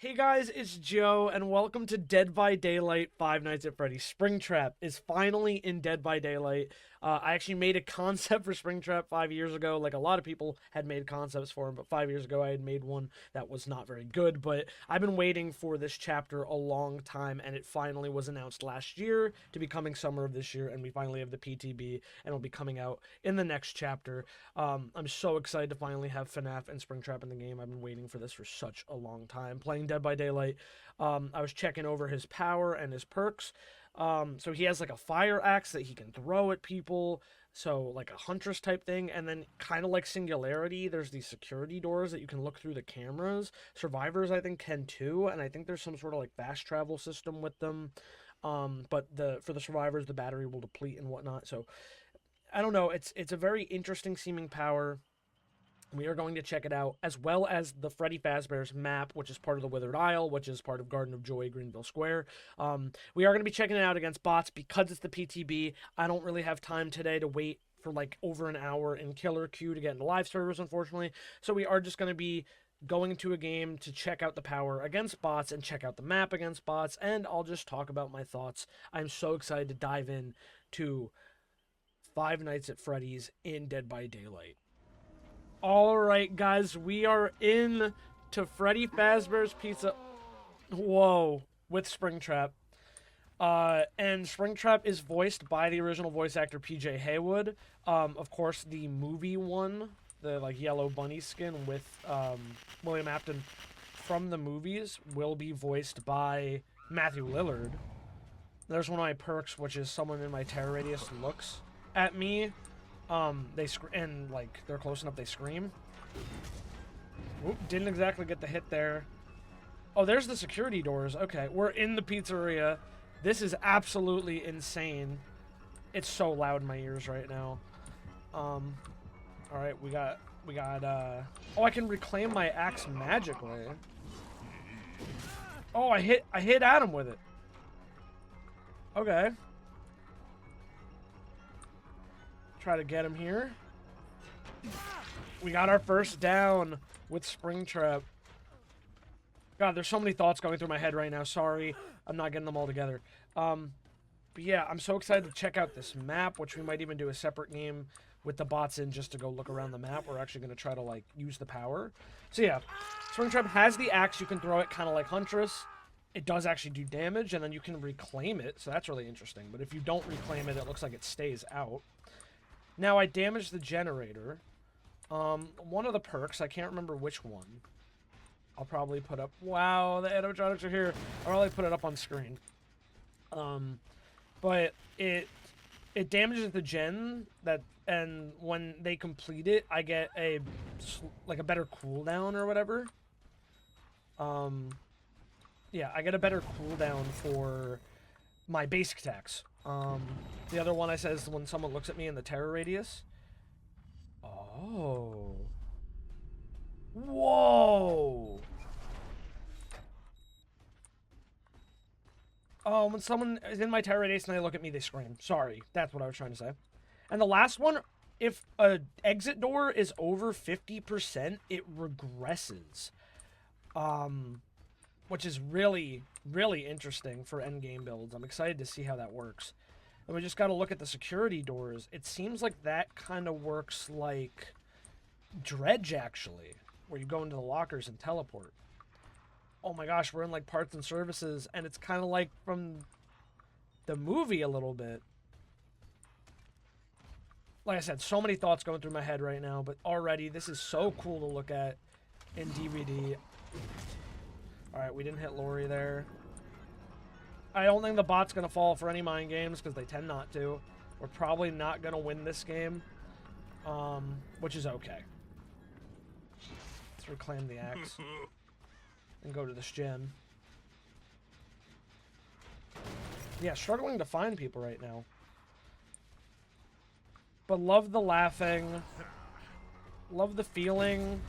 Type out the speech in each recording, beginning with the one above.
Hey guys, it's Joe, and welcome to Dead by Daylight Five Nights at Freddy's. Springtrap is finally in Dead by Daylight. I actually made a concept for Springtrap 5 years ago. Like, a lot of people had made concepts for him, but 5 years ago I had made one that was not very good. But I've been waiting for this chapter a long time, and it finally was announced last year to be coming summer of this year, and we finally have the PTB, and it'll be coming out in the next chapter. I'm so excited to finally have FNAF and Springtrap in the game. I've been waiting for this for such a long time. Playing Dead by Daylight, I was checking over his power and his perks. So he has like a fire axe that he can throw at people, so like a huntress type thing, and then kind of like Singularity, there's these security doors that you can look through the cameras. Survivors, I think, can too, and I think there's some sort of like fast travel system with them. But for the survivors, the battery will deplete and whatnot. So I don't know. It's a very interesting seeming power. We are going to check it out, as well as the Freddy Fazbear's map, which is part of the Withered Isle, which is part of Garden of Joy, Greenville Square. We are going to be checking it out against bots because it's the PTB. I don't really have time today to wait for like over an hour in killer queue to get into live servers, unfortunately. So we are just going to be going into a game to check out the power against bots and check out the map against bots, and I'll just talk about my thoughts. I'm so excited to dive in to Five Nights at Freddy's in Dead by Daylight. All right, guys, we are in to Freddy Fazbear's Pizza. Whoa, with Springtrap. And Springtrap is voiced by the original voice actor PJ Haywood. Of course, the movie one, the like yellow bunny skin with William Afton from the movies, will be voiced by Matthew Lillard. There's one of my perks, which is someone in my terror radius looks at me. And like they're close enough, they scream. Oop, didn't exactly get the hit there. Oh, there's the security doors. Okay, we're in the pizzeria. This is absolutely insane. It's so loud in my ears right now. All right, we got. Oh, I can reclaim my axe magically. Oh, I hit Adam with it. Okay. Try to get him here. We got our first down with Springtrap. God, there's so many thoughts going through my head right now. Sorry, I'm not getting them all together. But yeah, I'm so excited to check out this map, which we might even do a separate game with the bots in just to go look around the map. We're actually going to try to like use the power. So yeah, Springtrap has the axe. You can throw it kind of like Huntress. It does actually do damage, and then you can reclaim it. So that's really interesting. But if you don't reclaim it, it looks like it stays out. Now, I damaged the generator. One of the perks, I can't remember which one. I'll probably put up... Wow, the animatronics are here. I'll probably put it up on screen. But it damages the gen, and when they complete it, I get a better cooldown or whatever. Yeah, I get a better cooldown for my basic attacks. The other one I said is when someone looks at me in the terror radius. Oh. Whoa. Oh, when someone is in my terror radius and they look at me, they scream. Sorry, that's what I was trying to say. And the last one, if an exit door is over 50%, it regresses. Which is really, really interesting for endgame builds. I'm excited to see how that works. And we just got to look at the security doors. It seems like that kind of works like Dredge, actually, where you go into the lockers and teleport. Oh my gosh, we're in like parts and services, and it's kind of like from the movie a little bit. Like I said, so many thoughts going through my head right now, but already this is so cool to look at in DBD. Alright, we didn't hit Lori there. I don't think the bot's going to fall for any mind games, because they tend not to. We're probably not going to win this game. Which is okay. Let's reclaim the axe. And go to this gen. Yeah, struggling to find people right now. But love the laughing. Love the feeling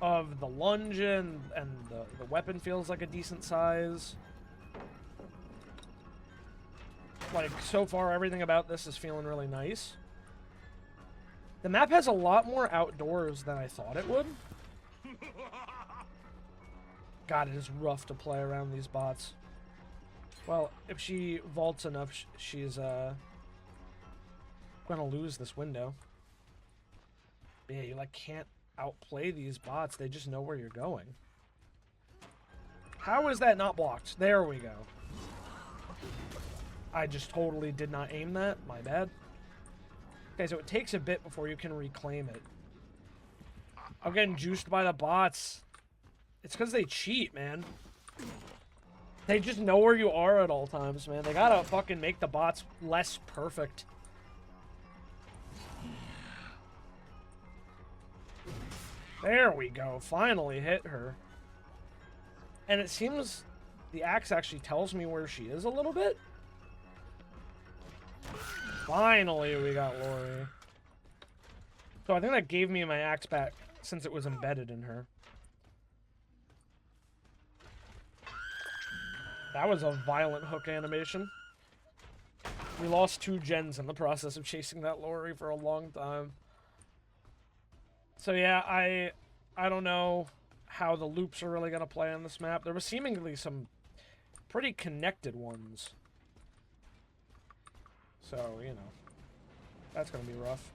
of the lunge and the weapon feels like a decent size. Like, so far, everything about this is feeling really nice. The map has a lot more outdoors than I thought it would. God, it is rough to play around these bots. Well, if she vaults enough, she's gonna lose this window. But yeah, you like can't outplay these bots. They just know where you're going. How is that not blocked? There we go. I just totally did not aim that. My bad. Okay, so it takes a bit before you can reclaim it. I'm getting juiced by the bots. It's because they cheat, man. They just know where you are at all times, man. They gotta fucking make the bots less perfect. There we go. Finally hit her. And it seems the axe actually tells me where she is a little bit. Finally, we got Lori. So I think that gave me my axe back since it was embedded in her. That was a violent hook animation. We lost 2 gens in the process of chasing that Lori for a long time. So yeah, I don't know how the loops are really going to play on this map. There was seemingly some pretty connected ones. So, you know, that's going to be rough.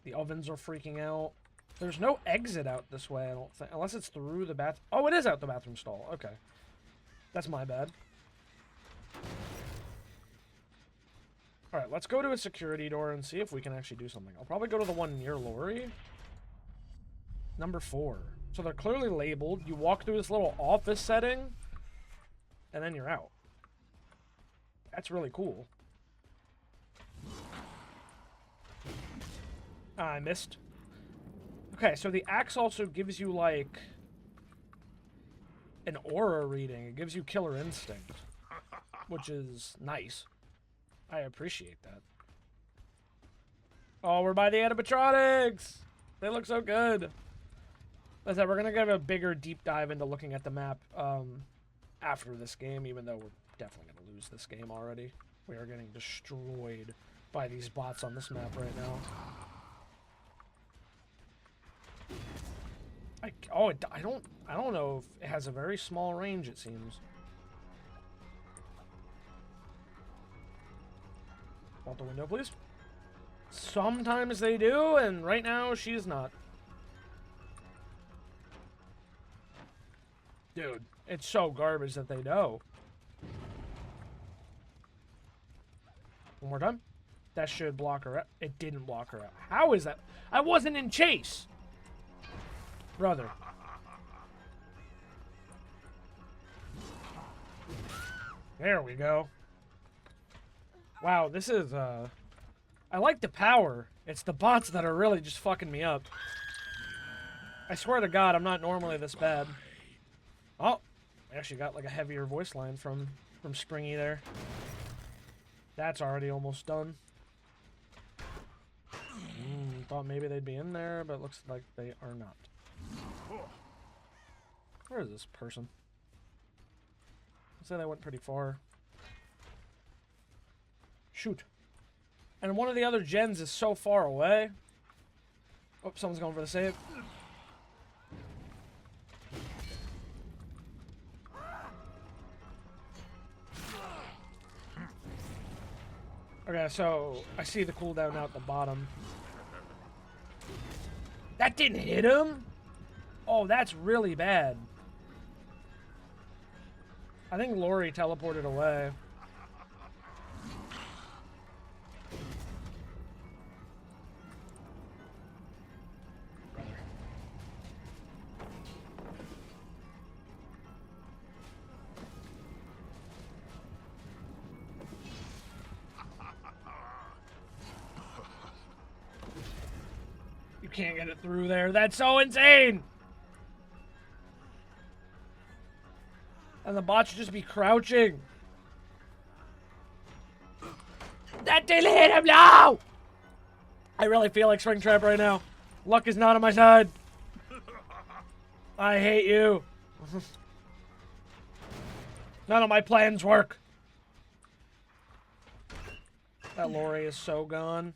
The ovens are freaking out. There's no exit out this way, I don't think. Unless it's through the bath. Oh, it is out the bathroom stall. Okay. That's my bad. Alright, let's go to a security door and see if we can actually do something. I'll probably go to the one near Lori. Number 4. So they're clearly labeled. You walk through this little office setting, and then you're out. That's really cool. I missed. Okay, so the axe also gives you, like, an aura reading. It gives you killer instinct, which is nice. I appreciate that. Oh, we're by the animatronics! They look so good. Like I said, we're going to give a bigger deep dive into looking at the map after this game, even though we're definitely going to lose this game already. We are getting destroyed by these bots on this map right now. I don't know if it has a very small range, it seems. Want the window, please? Sometimes they do, and right now she's not. Dude, it's so garbage that they know. One more time. That should block her out. It didn't block her out. How is that? I wasn't in chase! Brother. There we go. Wow, this is, I like the power. It's the bots that are really just fucking me up. I swear to God, I'm not normally this bad. Oh, I actually got, like, a heavier voice line from Springy there. That's already almost done. Thought maybe they'd be in there, but it looks like they are not. Where is this person? I said I went pretty far. Shoot. And one of the other gens is so far away. Oh, someone's going for the save. Okay, so I see the cooldown out the bottom. That didn't hit him? Oh, that's really bad. I think Lori teleported away. You can't get it through there. That's so insane! And the bots should just be crouching. That didn't hit him, no! I really feel like Springtrap right now. Luck is not on my side. I hate you. None of my plans work. That Lori is so gone.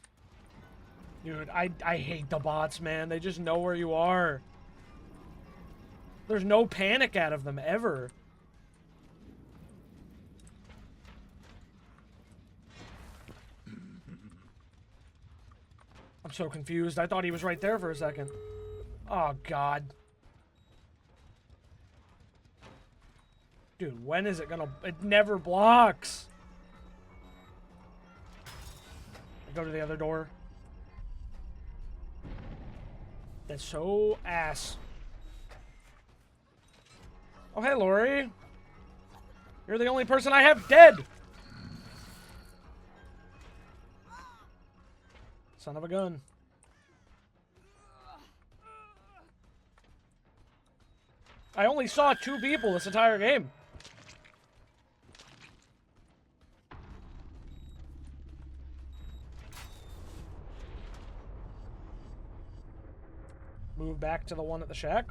Dude, I hate the bots, man. They just know where you are. There's no panic out of them, ever. I'm so confused. I thought he was right there for a second. Oh, God. Dude, when is it gonna... It never blocks. I go to the other door. That's so ass. Oh, hey, Lori. You're the only person I have dead. Son of a gun. I only saw 2 people this entire game. Move back to the one at the shack.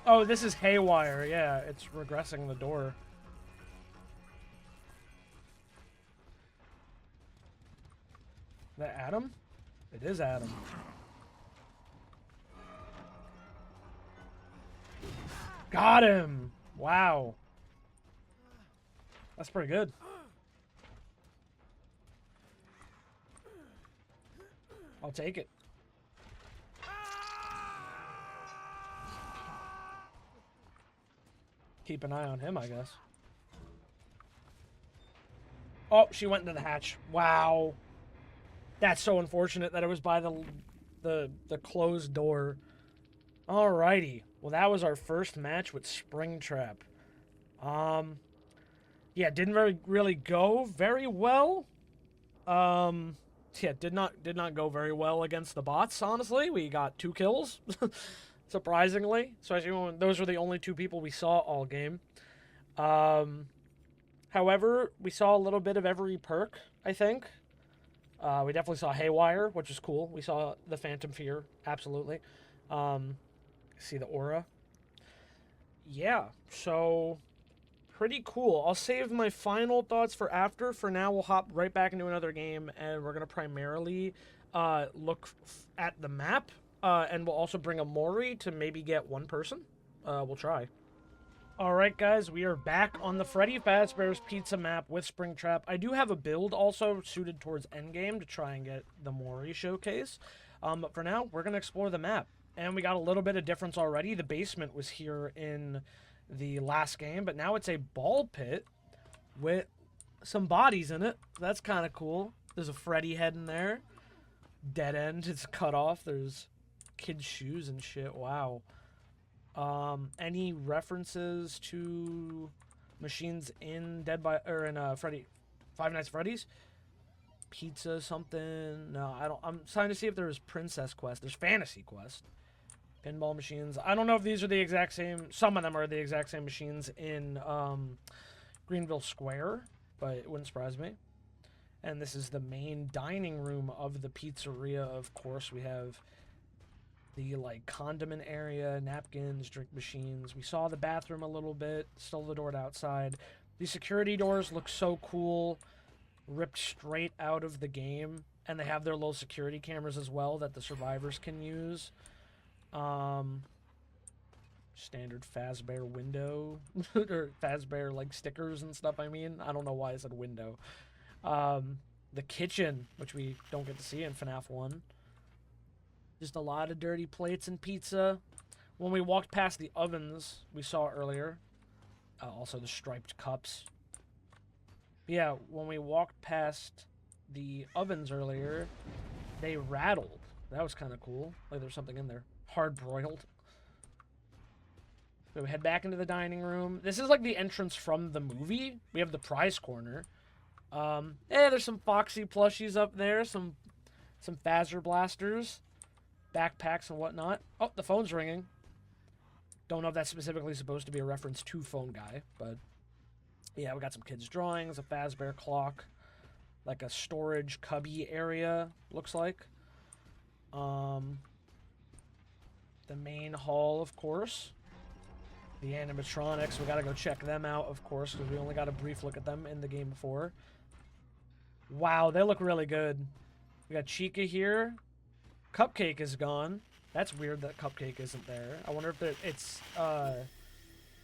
Oh, this is haywire. Yeah, it's regressing the door. Is that Adam? It is Adam. Got him! Wow. That's pretty good. I'll take it. Keep an eye on him, I guess. Oh, she went into the hatch. Wow. That's so unfortunate that it was by the closed door. Alrighty. Well, that was our first match with Springtrap. Yeah, didn't really go very well. Yeah, did not go very well against the bots, honestly. We got 2 kills, surprisingly. Especially when those were the only 2 people we saw all game. However, we saw a little bit of every perk, I think. We definitely saw Haywire, which is cool. We saw the Phantom Fear, absolutely. See the aura. Yeah, so pretty cool. I'll save my final thoughts for after. For now, we'll hop right back into another game, and we're going to primarily look at the map, and we'll also bring a Mori to maybe get 1 person. We'll try. Alright guys, we are back on the Freddy Fazbear's Pizza map with Springtrap. I do have a build also suited towards Endgame to try and get the Mori showcase. But for now, we're going to explore the map. And we got a little bit of difference already. The basement was here in the last game, but now it's a ball pit with some bodies in it. That's kind of cool. There's a Freddy head in there. Dead end, it's cut off. There's kids' shoes and shit. Wow. Any references to machines in Freddy, Five Nights at Freddy's? Pizza something? No, I don't. I'm trying to see if there's Princess Quest. There's Fantasy Quest. Pinball machines. I don't know if these are the exact same. Some of them are the exact same machines in Greenville Square, but it wouldn't surprise me. And this is the main dining room of the pizzeria. Of course, we have the condiment area, napkins, drink machines. We saw the bathroom a little bit, still the door to outside. These security doors look so cool, ripped straight out of the game, and they have their little security cameras as well that the survivors can use. Standard Fazbear window, or Fazbear stickers and stuff. I mean, I don't know why I said window. The kitchen, which we don't get to see in FNAF 1. Just a lot of dirty plates and pizza. When we walked past the ovens we saw earlier, also the striped cups. But yeah, when we walked past the ovens earlier, they rattled. That was kind of cool. There's something in there. Hard broiled. So we head back into the dining room. This is the entrance from the movie. We have the prize corner. There's some Foxy plushies up there. Some Fazzer blasters. Backpacks and whatnot. Oh, the phone's ringing. Don't know if that's specifically supposed to be a reference to Phone Guy, but yeah, we got some kids' drawings, a Fazbear clock, a storage cubby area, looks like. The main hall, of course. The animatronics, we gotta go check them out, of course, because we only got a brief look at them in the game before. Wow, they look really good. We got Chica here. Cupcake is gone. That's weird that Cupcake isn't there. I wonder if it's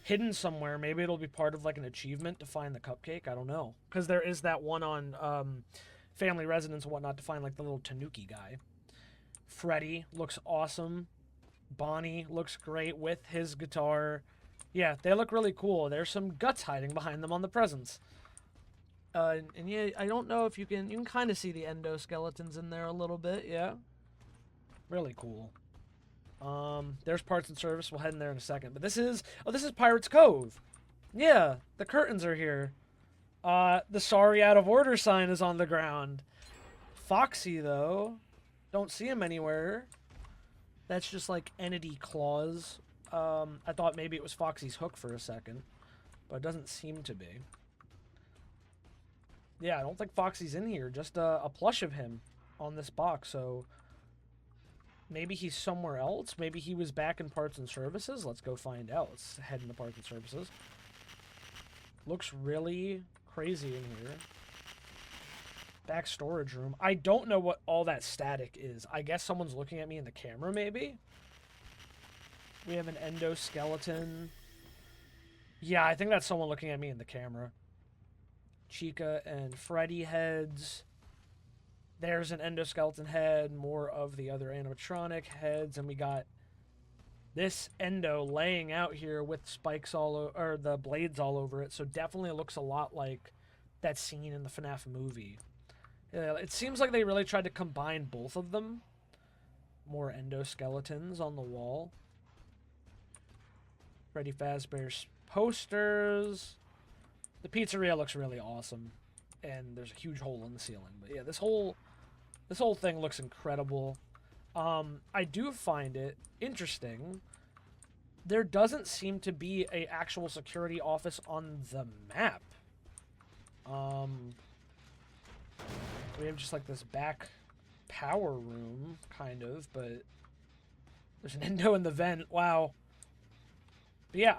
hidden somewhere. Maybe it'll be part of like an achievement to find the Cupcake. I don't know. Because there is that one on Family Residence and whatnot to find like the little Tanuki guy. Freddy looks awesome. Bonnie looks great with his guitar. Yeah, they look really cool. There's some guts hiding behind them on the presents. And yeah, I don't know if you can kind of see the endoskeletons in there a little bit, yeah. Really cool. There's parts and service. We'll head in there in a second. But this is Pirates Cove. Yeah, the curtains are here. The sorry out of order sign is on the ground. Foxy, though. Don't see him anywhere. That's just like entity claws. I thought maybe it was Foxy's hook for a second, but it doesn't seem to be. Yeah, I don't think Foxy's in here. Just a plush of him on this box, so maybe he's somewhere else. Maybe he was back in parts and services. Let's go find out. Let's head into parts and services. Looks really crazy in here. Back storage room. I don't know what all that static is. I guess someone's looking at me in the camera, maybe? We have an endoskeleton. Yeah, I think that's someone looking at me in the camera. Chica and Freddy heads. There's an endoskeleton head. More of the other animatronic heads. And we got this endo laying out here with spikes all over, or the blades all over it. So definitely looks a lot like that scene in the FNAF movie. It seems like they really tried to combine both of them. More endoskeletons on the wall. Freddy Fazbear's posters. The pizzeria looks really awesome. And there's a huge hole in the ceiling. But yeah, this whole thing looks incredible. I do find it interesting. There doesn't seem to be an actual security office on the map. We have just like this back power room, kind of, but there's an endo in the vent. Wow. But yeah,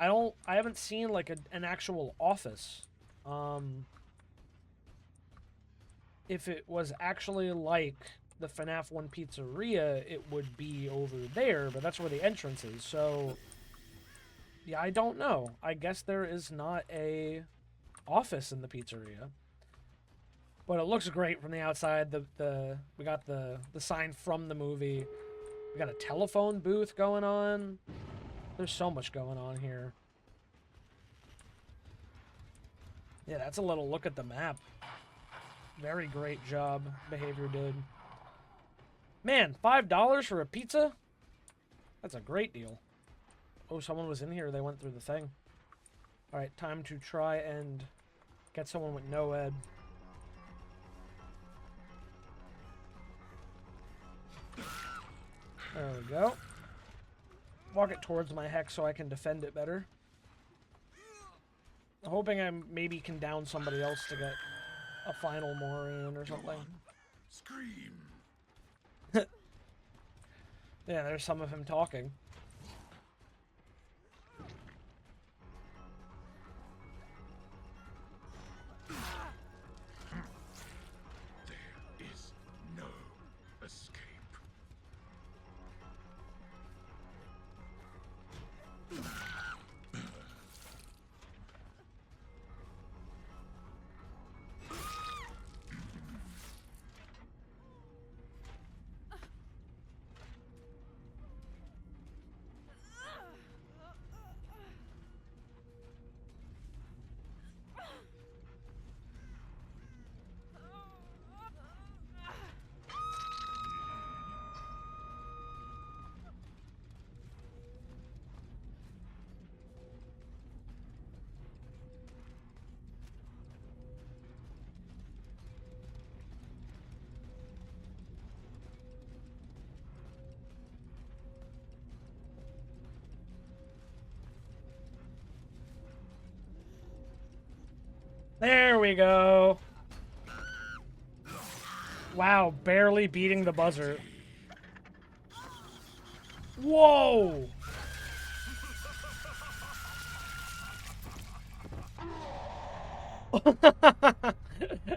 I haven't seen like an actual office. If it was actually like the FNAF 1 pizzeria, it would be over there, but that's where the entrance is. So yeah, I don't know. I guess there is not a office in the pizzeria. But it looks great from the outside. We got the sign from the movie. We got a telephone booth going on. There's so much going on here. Yeah, that's a little look at the map. Very great job Behavior did. Man, $5 for a pizza? That's a great deal. Oh, someone was in here. They went through the thing. Alright, time to try and get someone with no ed. There we go. Walk it towards my hex so I can defend it better. I'm hoping I maybe can down somebody else to get a final Mori in or something. Scream. Yeah, there's some of him talking. There is no escape. There we go. Wow, barely beating the buzzer. Whoa!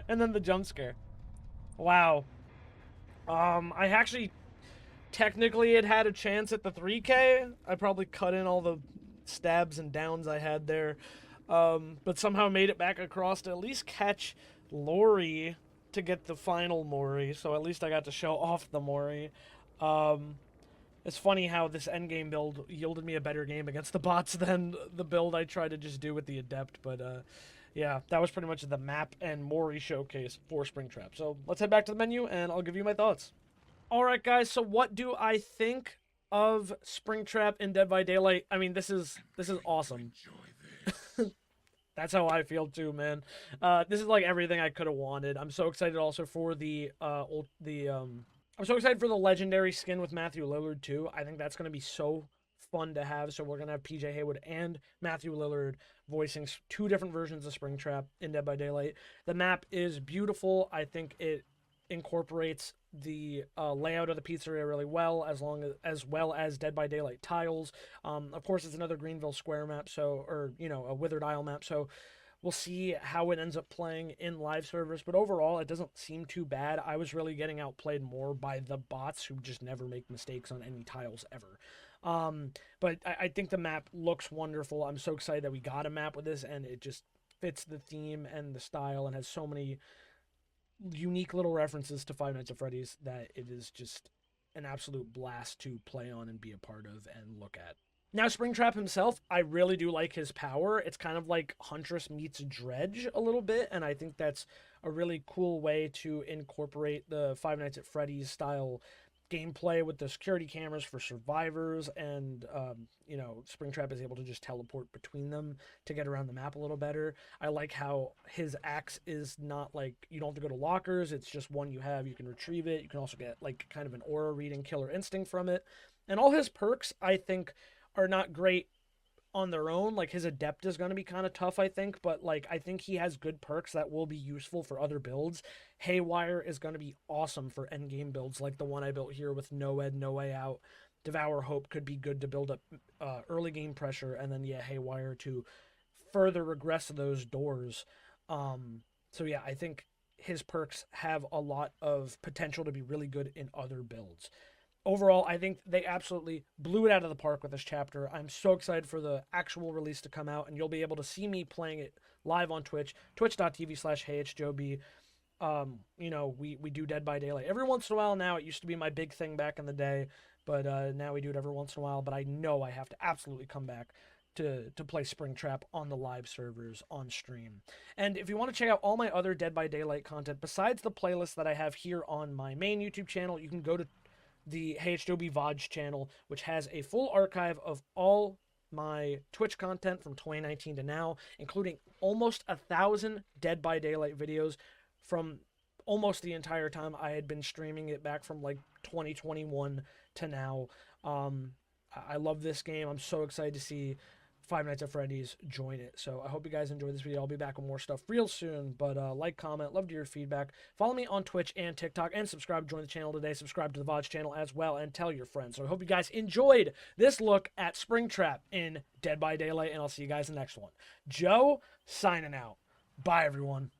And then the jump scare. Wow. I actually technically it had a chance at the 3K. I probably cut in all the stabs and downs I had there. But somehow made it back across to at least catch Lori to get the final Mori. So at least I got to show off the Mori. It's funny how this endgame build yielded me a better game against the bots than the build I tried to just do with the Adept. But yeah, that was pretty much the map and Mori showcase for Springtrap. So let's head back to the menu and I'll give you my thoughts. All right, guys. So what do I think of Springtrap in Dead by Daylight? I mean, this is awesome. Enjoy this. That's how I feel too, man. This is like everything I could have wanted. I'm so excited also for I'm so excited for the legendary skin with Matthew Lillard too. I think that's going to be so fun to have. So we're going to have PJ Haywood and Matthew Lillard voicing two different versions of Springtrap in Dead by Daylight. The map is beautiful. I think it incorporates the layout of the pizzeria really well, as well as Dead by Daylight tiles. Of course, it's another Greenville Square map, a Withered Isle map. So we'll see how it ends up playing in live servers, but overall, it doesn't seem too bad. I was really getting outplayed more by the bots who just never make mistakes on any tiles ever. But I think the map looks wonderful. I'm so excited that we got a map with this, and it just fits the theme and the style and has so many unique little references to Five Nights at Freddy's that it is just an absolute blast to play on and be a part of and look at. Now, Springtrap himself, I really do like his power. It's kind of like Huntress meets Dredge a little bit, and I think that's a really cool way to incorporate the Five Nights at Freddy's style gameplay with the security cameras for survivors, and Springtrap is able to just teleport between them to get around the map a little better. I like how his axe is not like, you don't have to go to lockers, it's just one you have, you can retrieve it. You can also get like kind of an aura reading killer instinct from it. And all his perks, I think, are not great on their own. Like his Adept is going to be kind of tough, I think, but like I think he has good perks that will be useful for other builds. Haywire is going to be awesome for endgame builds like the one I built here with No Ed, No Way Out. Devour Hope could be good to build up early game pressure, and then Haywire to further regress those doors. So yeah, I think his perks have a lot of potential to be really good in other builds. Overall, I think they absolutely blew it out of the park with this chapter. I'm so excited for the actual release to come out, and you'll be able to see me playing it live on Twitch, twitch.tv/HeyItsJoeB. We do Dead by Daylight every once in a while now. It used to be my big thing back in the day, but now we do it every once in a while. But I know I have to absolutely come back to play Springtrap on the live servers on stream. And if you want to check out all my other Dead by Daylight content, besides the playlist that I have here on my main YouTube channel, you can go to the HeyItsJoeB VOD channel, which has a full archive of all my Twitch content from 2019 to now, including almost 1,000 Dead by Daylight videos from almost the entire time I had been streaming it back from like 2021 to now. I love this game. I'm so excited to see Five Nights at Freddy's join it. So I hope you guys enjoyed this video. I'll be back with more stuff real soon. But like, comment, love to hear your feedback. Follow me on Twitch and TikTok, and subscribe. Join the channel today. Subscribe to the VOD channel as well, and tell your friends. So I hope you guys enjoyed this look at Springtrap in Dead by Daylight, and I'll see you guys in the next one. Joe, signing out. Bye, everyone.